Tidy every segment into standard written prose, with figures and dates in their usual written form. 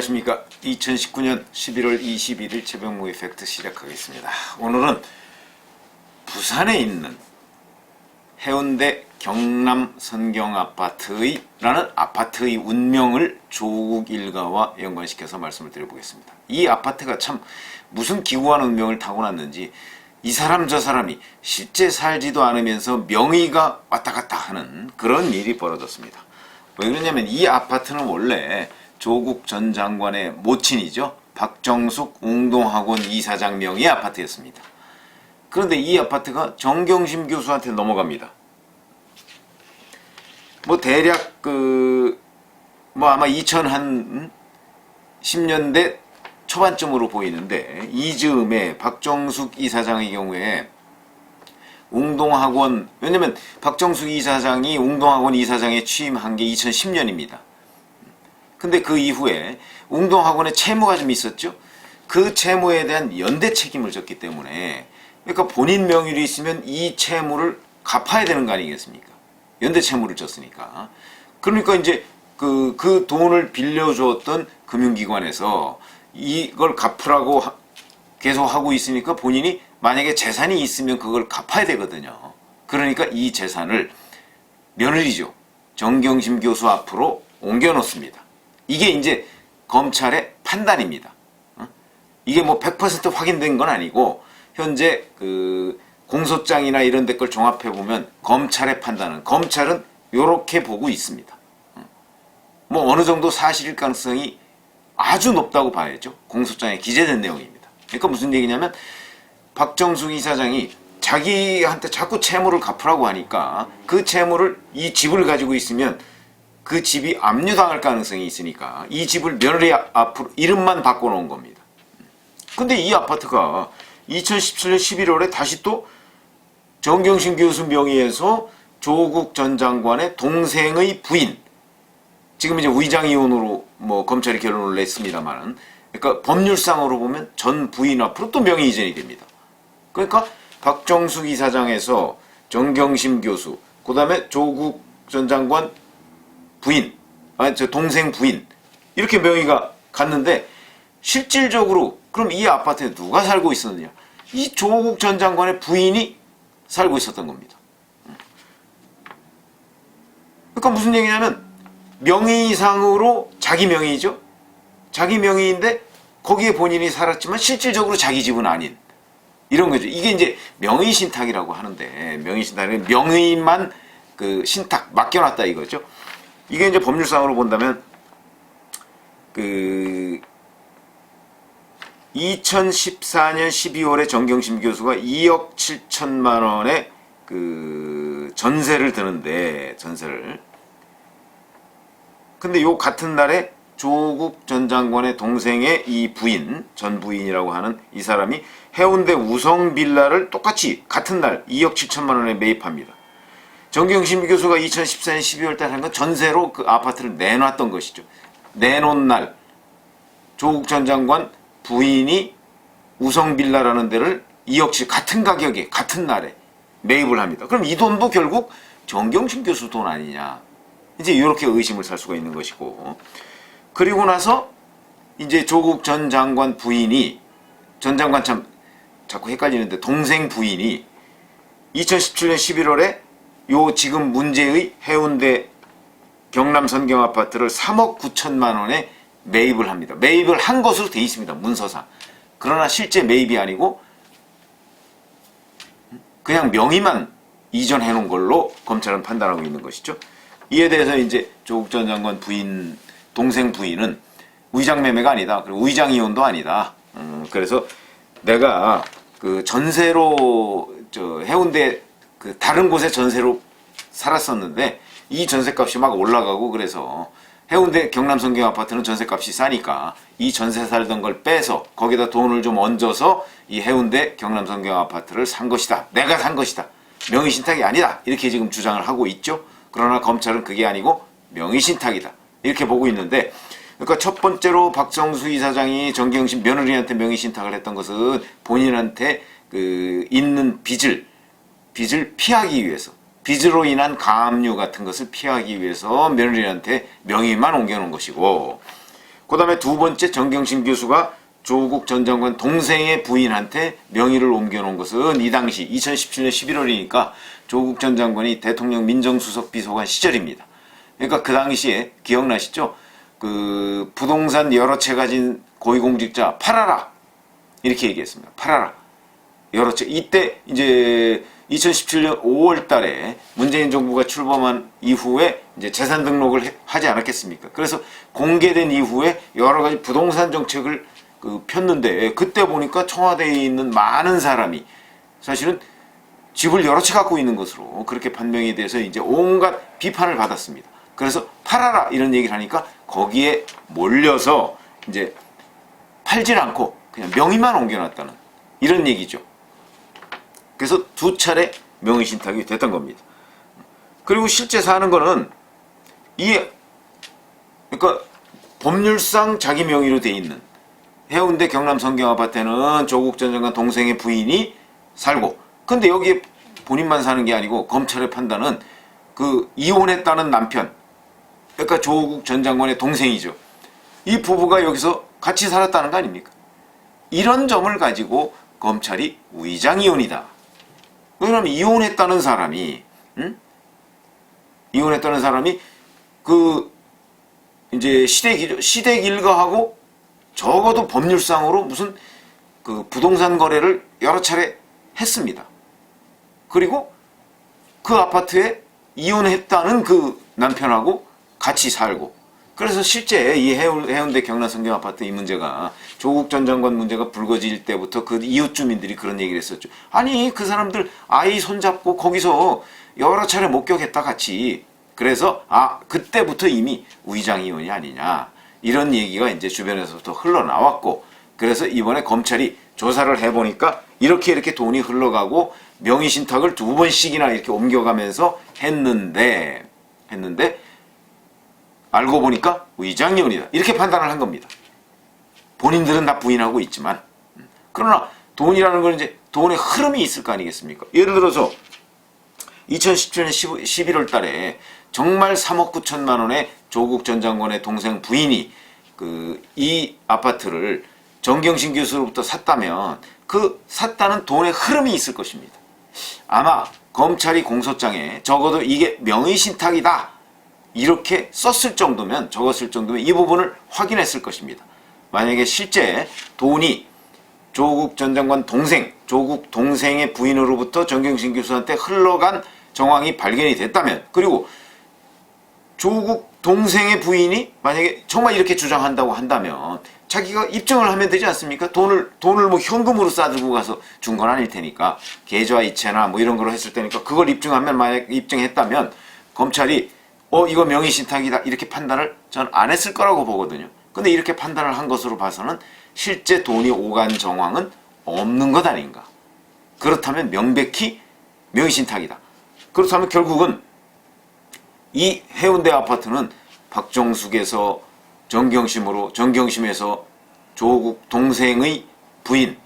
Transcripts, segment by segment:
안녕하십니까. 2019년 11월 21일 최병무의 팩트 시작하겠습니다. 오늘은 부산에 있는 해운대 경남 선경아파트의 라는 아파트의 운명을 조국 일가와 연관시켜서 말씀을 드려보겠습니다. 이 아파트가 참 무슨 기구한 운명을 타고났는지 이 사람 저 사람이 실제 살지도 않으면서 명의가 왔다 갔다 하는 그런 일이 벌어졌습니다. 왜 그러냐면 이 아파트는 원래 조국 전 장관의 모친이죠. 박정숙 웅동학원 이사장 명의의 아파트였습니다. 그런데 이 아파트가 정경심 교수한테 넘어갑니다. 대략 아마 2010년대 초반쯤으로 보이는데 이즈음에 박정숙 이사장의 경우에 웅동학원, 왜냐면 박정숙 이사장이 웅동학원 이사장에 취임한 게 2010년입니다. 근데 그 이후에 웅동학원에 채무가 좀 있었죠. 그 채무에 대한 연대 책임을 졌기 때문에, 그러니까 본인 명의로 있으면 이 채무를 갚아야 되는 거 아니겠습니까? 연대 채무를 졌으니까. 그러니까 이제 그 돈을 빌려주었던 금융기관에서 이걸 갚으라고 계속 하고 있으니까 본인이 만약에 재산이 있으면 그걸 갚아야 되거든요. 그러니까 이 재산을 며느리죠. 정경심 교수 앞으로 옮겨놓습니다. 이게 이제 검찰의 판단입니다. 이게 100% 확인된 건 아니고 현재 공소장이나 이런 데 걸 종합해보면 검찰의 판단은, 검찰은 요렇게 보고 있습니다. 어느 정도 사실일 가능성이 아주 높다고 봐야죠. 공소장에 기재된 내용입니다. 그러니까 무슨 얘기냐면 박정숙 이사장이 자기한테 자꾸 채무를 갚으라고 하니까 그 채무를, 이 집을 가지고 있으면 그 집이 압류당할 가능성이 있으니까 이 집을 며느리 앞으로 이름만 바꿔놓은 겁니다. 근데 이 아파트가 2017년 11월에 다시 또 정경심 교수 명의에서 조국 전 장관의 동생의 부인, 지금 이제 위장이혼으로 검찰이 결론을 냈습니다만, 그러니까 법률상으로 보면 전 부인 앞으로 또 명의 이전이 됩니다. 그러니까 박정숙 이사장에서 정경심 교수, 그 다음에 조국 전 장관 부인, 동생 부인, 이렇게 명의가 갔는데 실질적으로 그럼 이 아파트에 누가 살고 있었느냐? 이 조국 전 장관의 부인이 살고 있었던 겁니다. 그러니까 무슨 얘기냐면 명의상으로 자기 명의죠. 자기 명의인데 거기에 본인이 살았지만 실질적으로 자기 집은 아닌, 이런 거죠. 이게 이제 명의신탁이라고 하는데, 명의신탁은 명의만 신탁 맡겨놨다 이거죠. 이게 이제 법률상으로 본다면 2014년 12월에 정경심 교수가 2억 7천만 원의 전세를 드는데, 근데 요 같은 날에 조국 전 장관의 동생의 이 부인, 전 부인이라고 하는 이 사람이 해운대 우성 빌라를 똑같이 같은 날 2억 7천만 원에 매입합니다. 정경심 교수가 2014년 12월 달 한 건 전세로 그 아파트를 내놨던 것이죠. 내놓은 날 조국 전 장관 부인이 우성빌라라는 데를 2억씩 같은 가격에 같은 날에 매입을 합니다. 그럼 이 돈도 결국 정경심 교수 돈 아니냐, 이제 이렇게 의심을 살 수가 있는 것이고, 그리고 나서 이제 조국 전 장관 부인이, 전 장관 참 자꾸 헷갈리는데 동생 부인이 2017년 11월에 요 지금 문제의 해운대 경남 선경 아파트를 3억 9천만 원에 매입을 합니다. 매입을 한 것으로 돼 있습니다. 문서상. 그러나 실제 매입이 아니고 그냥 명의만 이전해 놓은 걸로 검찰은 판단하고 있는 것이죠. 이에 대해서 이제 조국 전 장관 부인, 동생 부인은 위장매매가 아니다. 그리고 위장이혼도 아니다. 그래서 내가 전세로 해운대 다른 곳에 전세로 살았었는데 이 전세값이 막 올라가고, 그래서 해운대 경남 선경 아파트는 전세값이 싸니까 이 전세 살던 걸 빼서 거기다 돈을 좀 얹어서 이 해운대 경남 선경 아파트를 산 것이다. 내가 산 것이다. 명의신탁이 아니다. 이렇게 지금 주장을 하고 있죠. 그러나 검찰은 그게 아니고 명의신탁이다. 이렇게 보고 있는데, 그러니까 첫 번째로 박정수 이사장이 정경심 며느리한테 명의신탁을 했던 것은 본인한테 있는 빚을 피하기 위해서, 빚으로 인한 가압류 같은 것을 피하기 위해서 며느리한테 명의만 옮겨놓은 것이고, 그 다음에 두 번째 정경심 교수가 조국 전 장관 동생의 부인한테 명의를 옮겨놓은 것은 이 당시 2017년 11월이니까 조국 전 장관이 대통령 민정수석 비서관 시절입니다. 그러니까 그 당시에 기억나시죠? 그 부동산 여러 채 가진 고위공직자 팔아라 이렇게 얘기했습니다. 팔아라 여러 채. 이때 이제 2017년 5월 달에 문재인 정부가 출범한 이후에 이제 재산 등록을 하지 않았겠습니까? 그래서 공개된 이후에 여러 가지 부동산 정책을 폈는데 그때 보니까 청와대에 있는 많은 사람이 사실은 집을 여러 채 갖고 있는 것으로 그렇게 판명이 돼서 이제 온갖 비판을 받았습니다. 그래서 팔아라 이런 얘기를 하니까 거기에 몰려서 이제 팔질 않고 그냥 명의만 옮겨놨다는 이런 얘기죠. 그래서 두 차례 명의 신탁이 됐던 겁니다. 그리고 실제 사는 거는 그러니까 법률상 자기 명의로 돼 있는 해운대 경남 성경 아파트에는 조국 전 장관 동생의 부인이 살고, 근데 여기에 본인만 사는 게 아니고 검찰의 판단은 그 이혼했다는 남편, 그러니까 조국 전 장관의 동생이죠. 이 부부가 여기서 같이 살았다는 거 아닙니까? 이런 점을 가지고 검찰이 위장이혼이다. 왜냐하면 이혼했다는 사람이, 이혼했다는 사람이 이제 시댁 일가하고 적어도 법률상으로 무슨 그 부동산 거래를 여러 차례 했습니다. 그리고 그 아파트에 이혼했다는 그 남편하고 같이 살고, 그래서 실제 이 해운대 경남 성경 아파트 이 문제가 조국 전 장관 문제가 불거질 때부터 그 이웃 주민들이 그런 얘기를 했었죠. 아니 그 사람들 아이 손잡고 거기서 여러 차례 목격했다 같이. 그래서 그때부터 이미 위장이혼이 아니냐 이런 얘기가 이제 주변에서부터 흘러나왔고, 그래서 이번에 검찰이 조사를 해보니까 이렇게 돈이 흘러가고 명의신탁을 두 번씩이나 이렇게 옮겨가면서 했는데 알고 보니까 위장이혼이다 이렇게 판단을 한 겁니다. 본인들은 다 부인하고 있지만, 그러나 돈이라는 건 이제 돈의 흐름이 있을 거 아니겠습니까? 예를 들어서 2017년 11월 달에 정말 3억 9천만 원의 조국 전 장관의 동생 부인이 이 아파트를 정경심 교수로부터 샀다면 그 샀다는 돈의 흐름이 있을 것입니다. 아마 검찰이 공소장에 적어도 이게 명의신탁이다 이렇게 적었을 정도면 이 부분을 확인했을 것입니다. 만약에 실제 돈이 조국 전 장관 조국 동생의 부인으로부터 정경심 교수한테 흘러간 정황이 발견이 됐다면, 그리고 조국 동생의 부인이 만약에 정말 이렇게 주장한다고 한다면 자기가 입증을 하면 되지 않습니까? 돈을 뭐 현금으로 싸들고 가서 준 건 아닐 테니까 계좌 이체나 뭐 이런 걸로 했을 테니까 그걸 입증하면, 만약 입증했다면 검찰이 이거 명의신탁이다 이렇게 판단을 저는 안 했을 거라고 보거든요. 근데 이렇게 판단을 한 것으로 봐서는 실제 돈이 오간 정황은 없는 것 아닌가. 그렇다면 명백히 명의신탁이다. 그렇다면 결국은 이 해운대 아파트는 박정숙에서 정경심에서 조국 동생의 부인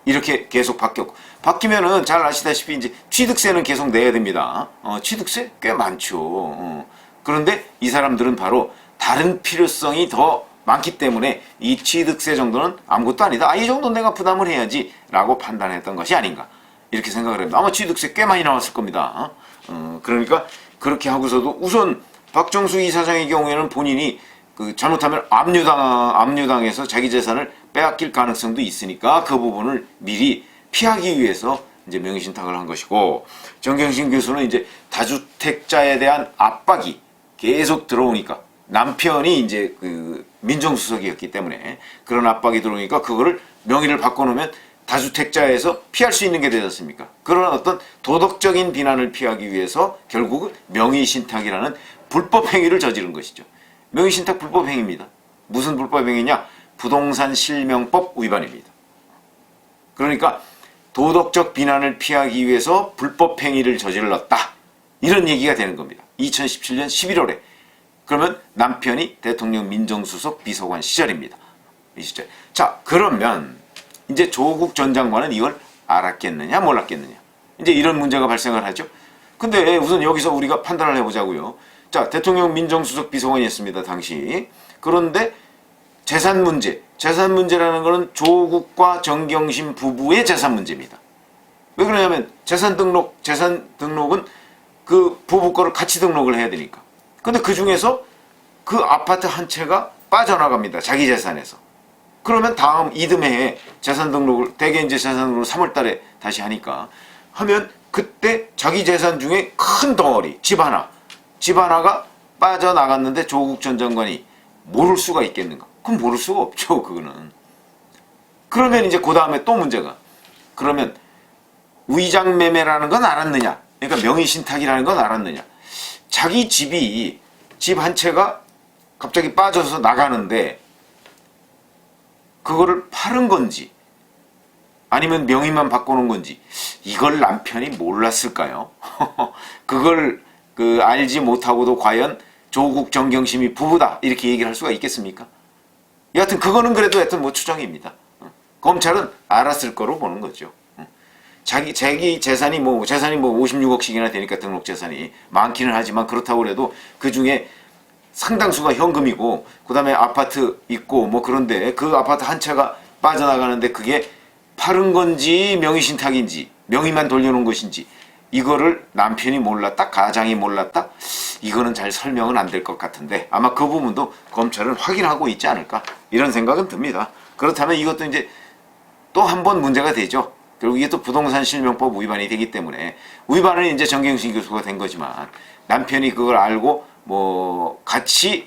이렇게 계속 바뀌면은 잘 아시다시피 이제 취득세는 계속 내야 됩니다. 취득세 꽤 많죠. 그런데 이 사람들은 바로 다른 필요성이 더 많기 때문에 이 취득세 정도는 아무것도 아니다. 이 정도 내가 부담을 해야지 라고 판단했던 것이 아닌가 이렇게 생각을 합니다. 아마 취득세 꽤 많이 나왔을 겁니다. 그러니까 그렇게 하고서도 우선 박정수 이사장의 경우에는 본인이 잘못하면 압류당해서 자기 재산을 빼앗길 가능성도 있으니까 그 부분을 미리 피하기 위해서 이제 명의신탁을 한 것이고, 정경심 교수는 이제 다주택자에 대한 압박이 계속 들어오니까, 남편이 이제 민정수석이었기 때문에 그런 압박이 들어오니까 그거를 명의를 바꿔놓으면 다주택자에서 피할 수 있는 게 되지 않습니까? 그런 어떤 도덕적인 비난을 피하기 위해서 결국은 명의신탁이라는 불법행위를 저지른 것이죠. 명의신탁 불법행위입니다. 무슨 불법행위냐? 부동산 실명법 위반입니다. 그러니까 도덕적 비난을 피하기 위해서 불법행위를 저질렀다 이런 얘기가 되는 겁니다. 2017년 11월에. 그러면 남편이 대통령 민정수석 비서관 시절입니다. 이 시절. 자, 그러면 이제 조국 전 장관은 이걸 알았겠느냐 몰랐겠느냐, 이제 이런 문제가 발생을 하죠. 근데 우선 여기서 우리가 판단을 해보자고요. 자, 대통령 민정수석 비서관이었습니다 당시. 그런데 재산 문제. 재산 문제라는 것은 조국과 정경심 부부의 재산 문제입니다. 왜 그러냐면 재산 등록은 그 부부 거를 같이 등록을 해야 되니까. 근데 그 중에서 그 아파트 한 채가 빠져나갑니다. 자기 재산에서. 그러면 다음 이듬해에 재산 등록을, 대개 이제 재산 등록을 3월 달에 다시 하니까 하면 그때 자기 재산 중에 큰 덩어리, 집 하나가 빠져나갔는데 조국 전 장관이 모를 수가 있겠는가? 그럼 모를 수가 없죠, 그거는. 그러면 이제 그 다음에 또 문제가, 그러면 위장매매라는 건 알았느냐? 그러니까 명의신탁이라는 건 알았느냐? 자기 집이, 집 한 채가 갑자기 빠져서 나가는데 그거를 팔은 건지 아니면 명의만 바꿔놓은 건지 이걸 남편이 몰랐을까요? 그걸 알지 못하고도 과연 조국 정경심이 부부다 이렇게 얘기를 할 수가 있겠습니까? 여하튼 그거는 그래도 하여튼 뭐 추정입니다. 검찰은 알았을 거로 보는 거죠. 자기 재산이 뭐 56억씩이나 되니까 등록 재산이 많기는 하지만 그렇다고 해도 그 중에 상당수가 현금이고 그 다음에 아파트 있고 뭐 그런데 그 아파트 한 채가 빠져나가는데 그게 팔은 건지 명의신탁인지 명의만 돌려놓은 것인지 이거를 남편이 몰랐다? 가장이 몰랐다? 이거는 잘 설명은 안 될 것 같은데 아마 그 부분도 검찰은 확인하고 있지 않을까 이런 생각은 듭니다. 그렇다면 이것도 이제 또 한 번 문제가 되죠. 결국 이게 또 부동산 실명법 위반이 되기 때문에 위반은 이제 정경심 교수가 된 거지만 남편이 그걸 알고 뭐 같이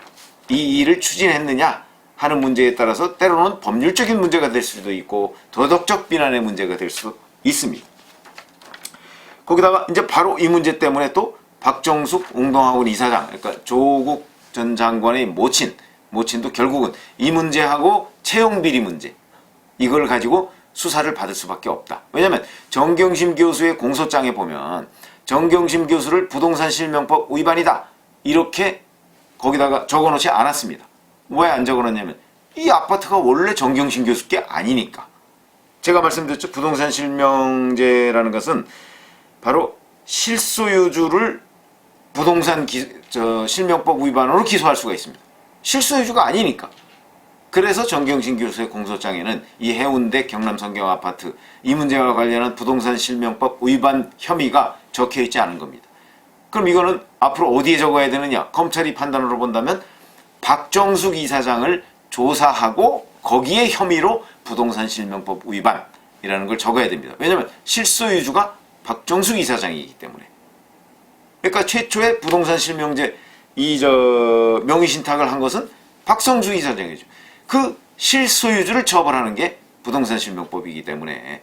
이 일을 추진했느냐 하는 문제에 따라서 때로는 법률적인 문제가 될 수도 있고 도덕적 비난의 문제가 될 수 있습니다. 거기다가 이제 바로 이 문제 때문에 또 박정숙 웅동학원 이사장, 그러니까 조국 전 장관의 모친도 결국은 이 문제하고 채용비리 문제 이걸 가지고 수사를 받을 수밖에 없다. 왜냐하면 정경심 교수의 공소장에 보면 정경심 교수를 부동산 실명법 위반이다 이렇게 거기다가 적어놓지 않았습니다. 왜 안 적어놨냐면 이 아파트가 원래 정경심 교수 게 아니니까. 제가 말씀드렸죠. 부동산 실명제라는 것은 바로 실소유주를 부동산 실명법 위반으로 기소할 수가 있습니다. 실소유주가 아니니까. 그래서 정경심 교수의 공소장에는 이 해운대 경남성경 아파트 이 문제와 관련한 부동산 실명법 위반 혐의가 적혀있지 않은 겁니다. 그럼 이거는 앞으로 어디에 적어야 되느냐? 검찰이 판단으로 본다면 박정숙 이사장을 조사하고 거기에 혐의로 부동산 실명법 위반이라는 걸 적어야 됩니다. 왜냐하면 실소유주가 박정숙 이사장이기 때문에. 그러니까 최초의 부동산 실명제 명의신탁을 한 것은 박성수 이사장이죠. 그 실소유주를 처벌하는 게 부동산 실명법이기 때문에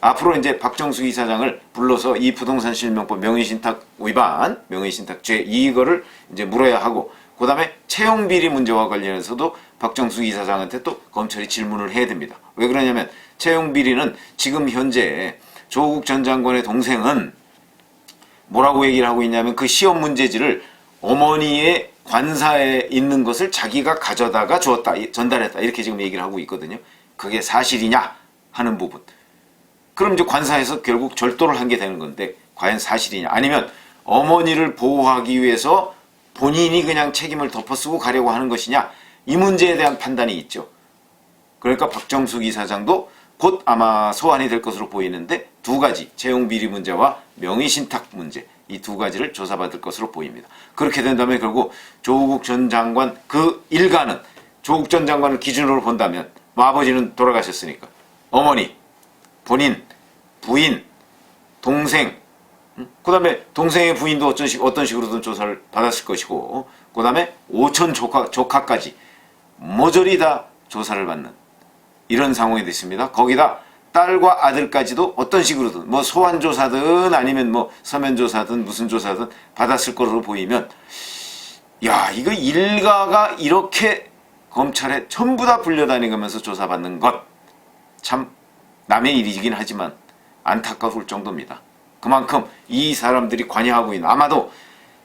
앞으로 이제 박정숙 이사장을 불러서 이 부동산 실명법 명의신탁 위반, 명의신탁죄 이거를 이제 물어야 하고 그 다음에 채용비리 문제와 관련해서도 박정숙 이사장한테 또 검찰이 질문을 해야 됩니다. 왜 그러냐면 채용비리는 지금 현재 조국 전 장관의 동생은 뭐라고 얘기를 하고 있냐면 그 시험 문제지를 어머니의 관사에 있는 것을 자기가 가져다가 주었다, 전달했다 이렇게 지금 얘기를 하고 있거든요. 그게 사실이냐 하는 부분. 그럼 이제 관사에서 결국 절도를 한 게 되는 건데 과연 사실이냐 아니면 어머니를 보호하기 위해서 본인이 그냥 책임을 덮어쓰고 가려고 하는 것이냐 이 문제에 대한 판단이 있죠. 그러니까 박정숙 이사장도 곧 아마 소환이 될 것으로 보이는데 두 가지 채용비리 문제와 명의신탁 문제 이 두 가지를 조사받을 것으로 보입니다. 그렇게 된다면 결국 조국 전 장관 그 일가는 조국 전 장관을 기준으로 본다면 뭐 아버지는 돌아가셨으니까 어머니, 본인, 부인, 동생 그 다음에 동생의 부인도 어떤 식으로든 조사를 받았을 것이고 그 다음에 오촌 조카까지 모조리 다 조사를 받는 이런 상황이 됐습니다. 거기다 딸과 아들까지도 어떤 식으로든 뭐 소환조사든 아니면 뭐 서면조사든 무슨 조사든 받았을 것으로 보이면 야 이거 일가가 이렇게 검찰에 전부 다 불려다니면서 조사받는 것 참 남의 일이긴 하지만 안타까울 정도입니다. 그만큼 이 사람들이 관여하고 있는 아마도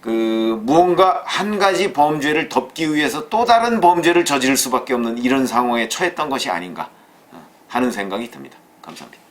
무언가 한 가지 범죄를 덮기 위해서 또 다른 범죄를 저지를 수밖에 없는 이런 상황에 처했던 것이 아닌가 하는 생각이 듭니다. 감사합니다.